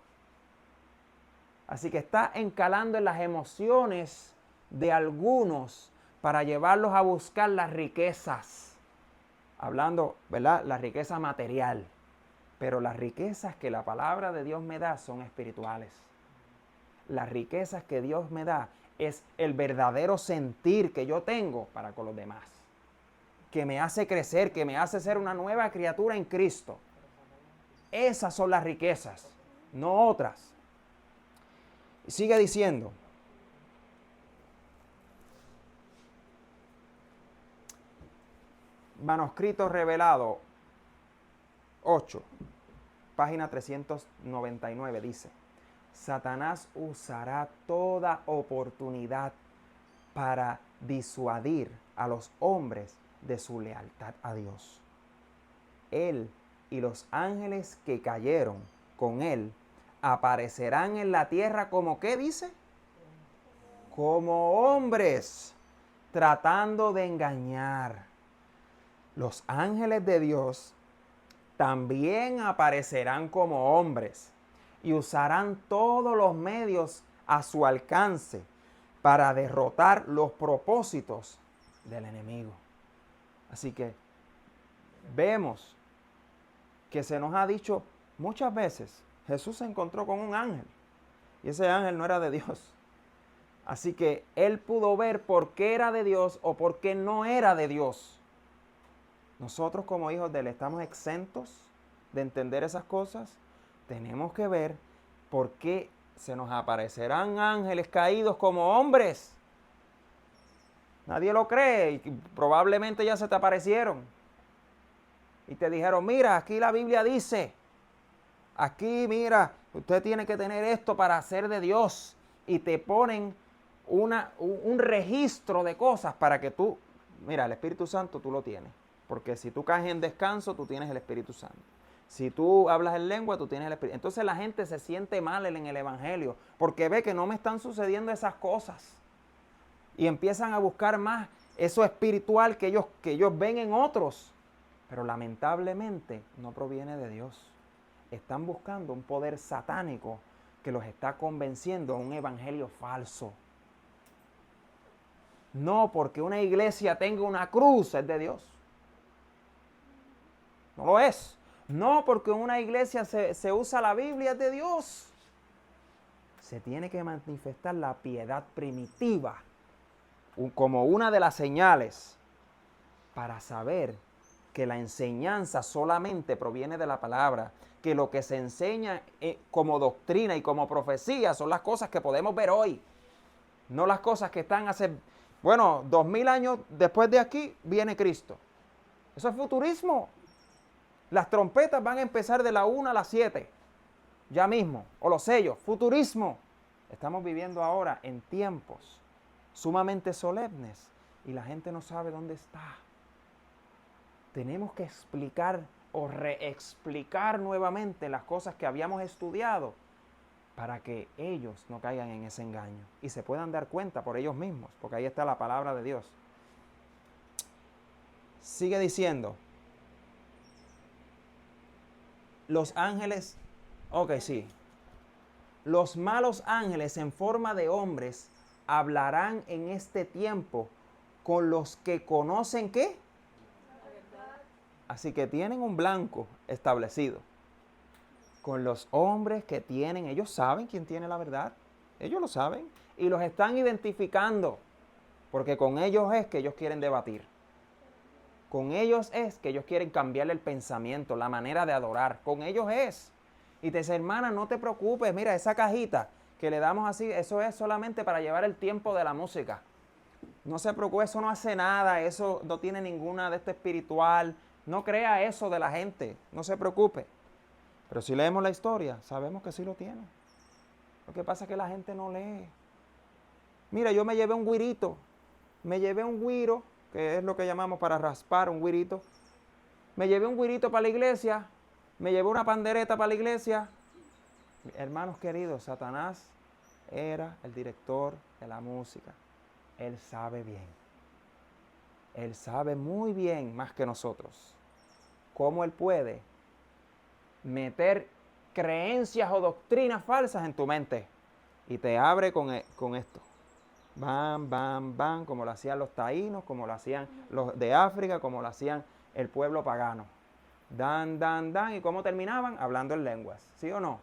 Así que está encalando en las emociones de algunos para llevarlos a buscar las riquezas. Hablando, ¿verdad? La riqueza material. Pero las riquezas que la palabra de Dios me da son espirituales. Las riquezas que Dios me da es el verdadero sentir que yo tengo para con los demás, que me hace crecer, que me hace ser una nueva criatura en Cristo. Esas son las riquezas, no otras. Sigue diciendo, manuscrito revelado 8, página 399, dice: Satanás usará toda oportunidad para disuadir a los hombres de su lealtad a Dios. Él y los ángeles que cayeron con él aparecerán en la tierra como, ¿qué dice? Como hombres tratando de engañar. Los ángeles de Dios también aparecerán como hombres y usarán todos los medios a su alcance para derrotar los propósitos del enemigo. Así que vemos que se nos ha dicho muchas veces, Jesús se encontró con un ángel y ese ángel no era de Dios. Así que él pudo ver por qué era de Dios o por qué no era de Dios. Nosotros como hijos de él estamos exentos de entender esas cosas. Tenemos que ver por qué se nos aparecerán ángeles caídos como hombres. Nadie lo cree y probablemente ya se te aparecieron. Y te dijeron, mira, aquí la Biblia dice, aquí mira, usted tiene que tener esto para ser de Dios. Y te ponen un registro de cosas para que tú, mira, el Espíritu Santo tú lo tienes. Porque si tú caes en descanso, tú tienes el Espíritu Santo. Si tú hablas en lengua, tú tienes el Espíritu. Entonces la gente se siente mal en el Evangelio porque ve que no me están sucediendo esas cosas. Y empiezan a buscar más eso espiritual que ellos ven en otros. Pero lamentablemente no proviene de Dios. Están buscando un poder satánico que los está convenciendo a un evangelio falso. No porque una iglesia tenga una cruz es de Dios. No lo es. No porque en una iglesia se usa la Biblia es de Dios. Se tiene que manifestar la piedad primitiva como una de las señales para saber que la enseñanza solamente proviene de la palabra, que lo que se enseña como doctrina y como profecía son las cosas que podemos ver hoy, no las cosas que están hace, 2000 años después de aquí viene Cristo. Eso es futurismo. Las trompetas van a empezar de la 1 a las 7, ya mismo, o los sellos, futurismo. Estamos viviendo ahora en tiempos sumamente solemnes y la gente no sabe dónde está. Tenemos que explicar o reexplicar nuevamente las cosas que habíamos estudiado para que ellos no caigan en ese engaño y se puedan dar cuenta por ellos mismos, porque ahí está la palabra de Dios. Sigue diciendo, los ángeles, los malos ángeles en forma de hombres hablarán en este tiempo con los que conocen ¿qué? Así que tienen un blanco establecido. Con los hombres que tienen, ellos saben quién tiene la verdad. Ellos lo saben. Y los están identificando. Porque con ellos es que ellos quieren debatir. Con ellos es que ellos quieren cambiarle el pensamiento, la manera de adorar. Con ellos es. Y te dice, hermana, no te preocupes. Mira, esa cajita que le damos así, eso es solamente para llevar el tiempo de la música. No se preocupe, eso no hace nada. Eso no tiene ninguna de esto espiritual. No crea eso de la gente. No se preocupe. Pero si leemos la historia, sabemos que sí lo tiene. Lo que pasa es que la gente no lee. Mira, yo me llevé un güirito. Me llevé un güiro, que es lo que llamamos para raspar, un güirito. Me llevé un güirito para la iglesia. Me llevé una pandereta para la iglesia. Hermanos queridos, Satanás era el director de la música. Él sabe bien. Él sabe muy bien, más que nosotros, cómo él puede meter creencias o doctrinas falsas en tu mente y te abre con esto. Bam, bam, bam, como lo hacían los taínos, como lo hacían los de África, como lo hacían el pueblo pagano. Dan, dan, dan, ¿y cómo terminaban? Hablando en lenguas, ¿sí o no?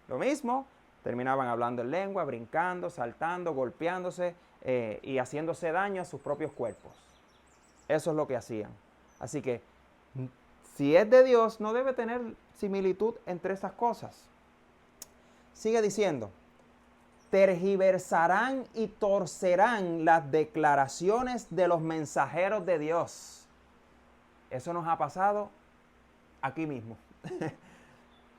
Lo mismo, terminaban hablando en lengua, brincando, saltando, golpeándose y haciéndose daño a sus propios cuerpos. Eso es lo que hacían. Así que, si es de Dios, no debe tener similitud entre esas cosas. Sigue diciendo, tergiversarán y torcerán las declaraciones de los mensajeros de Dios. Eso nos ha pasado aquí mismo.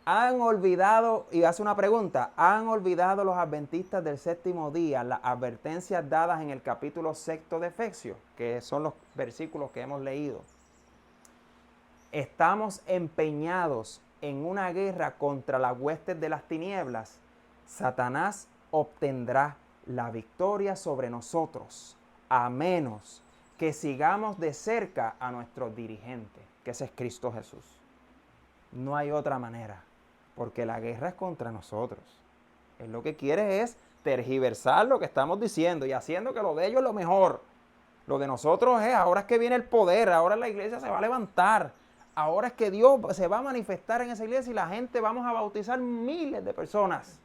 Han olvidado, y hace una pregunta, ¿han olvidado los adventistas del séptimo día las advertencias dadas en el capítulo 6 de Efesios? Que son los versículos que hemos leído. estamos empeñados en una guerra contra las huestes de las tinieblas, Satanás obtendrá la victoria sobre nosotros, a menos que sigamos de cerca a nuestro dirigente, que ese es Cristo Jesús. No hay otra manera, porque la guerra es contra nosotros. Él lo que quiere es tergiversar lo que estamos diciendo y haciendo que lo de ellos es lo mejor. Lo de nosotros es, ahora es que viene el poder, ahora la iglesia se va a levantar, ahora es que Dios se va a manifestar en esa iglesia y la gente vamos a bautizar miles de personas.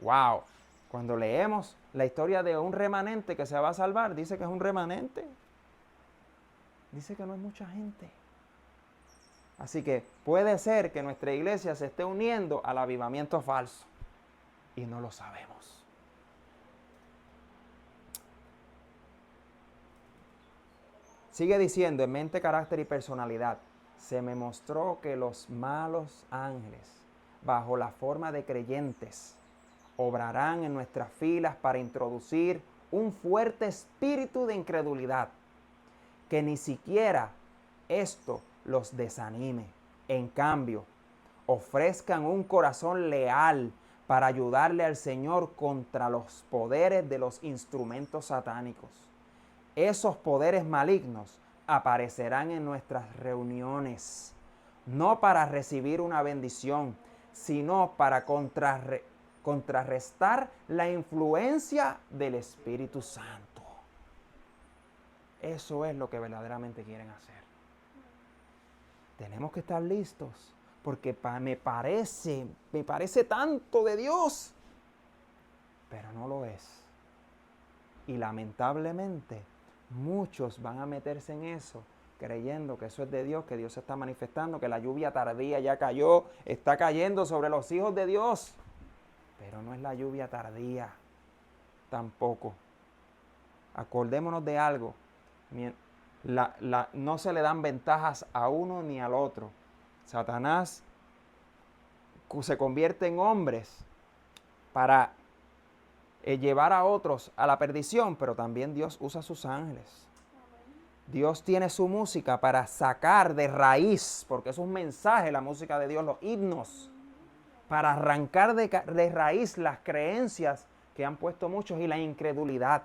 ¡Wow! Cuando leemos la historia de un remanente que se va a salvar, dice que es un remanente. Dice que no es mucha gente. Así que puede ser que nuestra iglesia se esté uniendo al avivamiento falso y no lo sabemos. Sigue diciendo, en mente, carácter y personalidad, se me mostró que los malos ángeles, bajo la forma de creyentes, obrarán en nuestras filas para introducir un fuerte espíritu de incredulidad, que ni siquiera esto los desanime. En cambio, ofrezcan un corazón leal para ayudarle al Señor contra los poderes de los instrumentos satánicos. Esos poderes malignos aparecerán en nuestras reuniones, no para recibir una bendición, sino para contrarrestar la influencia del Espíritu Santo. Eso es lo que verdaderamente quieren hacer. Tenemos que estar listos, porque me parece tanto de Dios, pero no lo es. Y lamentablemente, muchos van a meterse en eso, creyendo que eso es de Dios, que Dios se está manifestando, que la lluvia tardía ya cayó, está cayendo sobre los hijos de Dios. Pero no es la lluvia tardía, tampoco. Acordémonos de algo. No se le dan ventajas a uno ni al otro. Satanás se convierte en hombres para llevar a otros a la perdición, pero también Dios usa sus ángeles. Dios tiene su música para sacar de raíz, porque es un mensaje la música de Dios, los himnos, para arrancar de raíz las creencias que han puesto muchos y la incredulidad.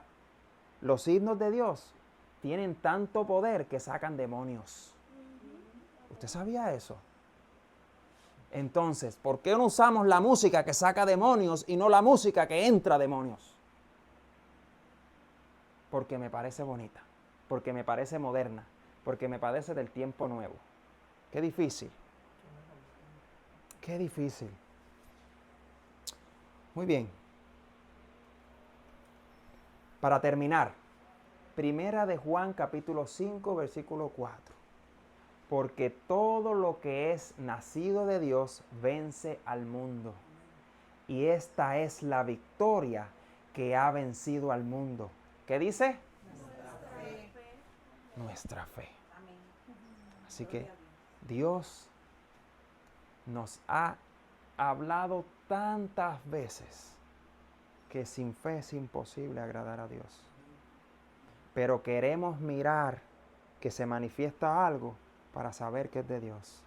Los himnos de Dios tienen tanto poder que sacan demonios. ¿Usted sabía eso? Entonces, ¿por qué no usamos la música que saca demonios y no la música que entra demonios? Porque me parece bonita, porque me parece moderna, porque me parece del tiempo nuevo. Qué difícil. Qué difícil. Muy bien. Para terminar, Primera de Juan capítulo 5, versículo 4. Porque todo lo que es nacido de Dios vence al mundo. Y esta es la victoria que ha vencido al mundo. ¿Qué dice? Nuestra fe. Nuestra fe. Amén. Así que Dios nos ha hablado tantas veces que sin fe es imposible agradar a Dios. Pero queremos mirar que se manifiesta algo para saber que es de Dios.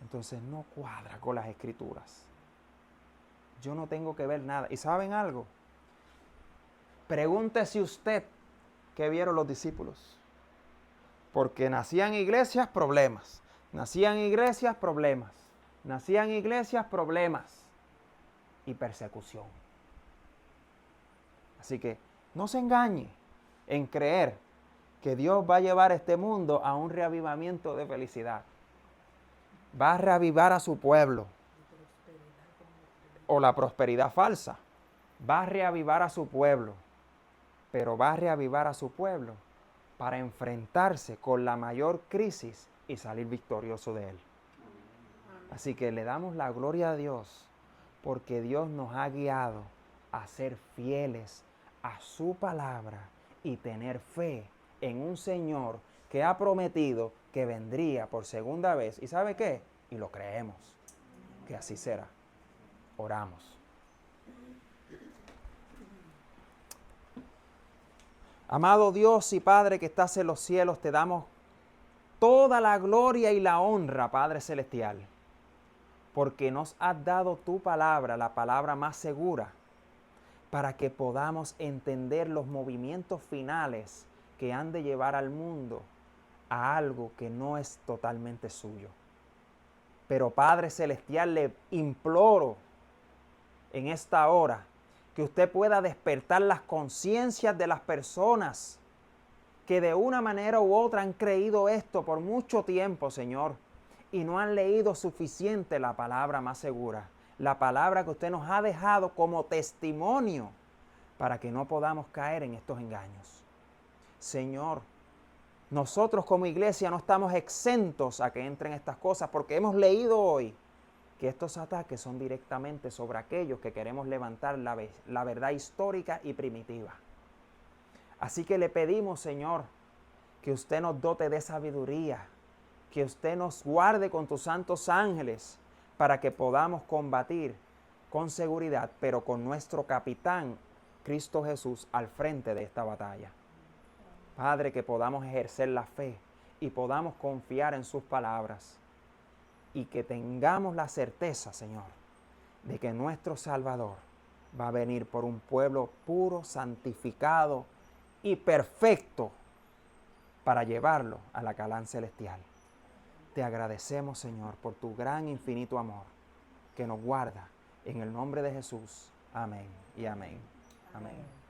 Entonces no cuadra con las escrituras. Yo no tengo que ver nada. ¿Y saben algo? Pregúntese usted qué vieron los discípulos. Porque nacían iglesias, problemas. Nacían iglesias, problemas. Nacían iglesias, problemas. Y persecución. Así que no se engañe en creer que Dios va a llevar este mundo a un reavivamiento de felicidad. Va a reavivar a su pueblo. O la prosperidad falsa. Va a reavivar a su pueblo. Pero va a reavivar a su pueblo para enfrentarse con la mayor crisis y salir victorioso de él. Así que le damos la gloria a Dios porque Dios nos ha guiado a ser fieles a su palabra y tener fe en un Señor que ha prometido que vendría por segunda vez. ¿Y sabe qué? Y lo creemos, que así será. Oramos. Amado Dios y Padre que estás en los cielos, te damos toda la gloria y la honra, Padre Celestial, porque nos has dado tu palabra, la palabra más segura, para que podamos entender los movimientos finales que han de llevar al mundo a algo que no es totalmente suyo. Pero Padre Celestial, le imploro en esta hora que usted pueda despertar las conciencias de las personas que de una manera u otra han creído esto por mucho tiempo, Señor, y no han leído suficiente la palabra más segura, la palabra que usted nos ha dejado como testimonio para que no podamos caer en estos engaños. Señor, nosotros como iglesia no estamos exentos a que entren estas cosas porque hemos leído hoy que estos ataques son directamente sobre aquellos que queremos levantar la verdad histórica y primitiva. Así que le pedimos, Señor, que usted nos dote de sabiduría, que usted nos guarde con tus santos ángeles para que podamos combatir con seguridad, pero con nuestro capitán, Cristo Jesús, al frente de esta batalla. Padre, que podamos ejercer la fe y podamos confiar en sus palabras y que tengamos la certeza, Señor, de que nuestro Salvador va a venir por un pueblo puro, santificado y perfecto para llevarlo a la Canaán celestial. Te agradecemos, Señor, por tu gran infinito amor que nos guarda. En el nombre de Jesús. Amén y amén. Amén.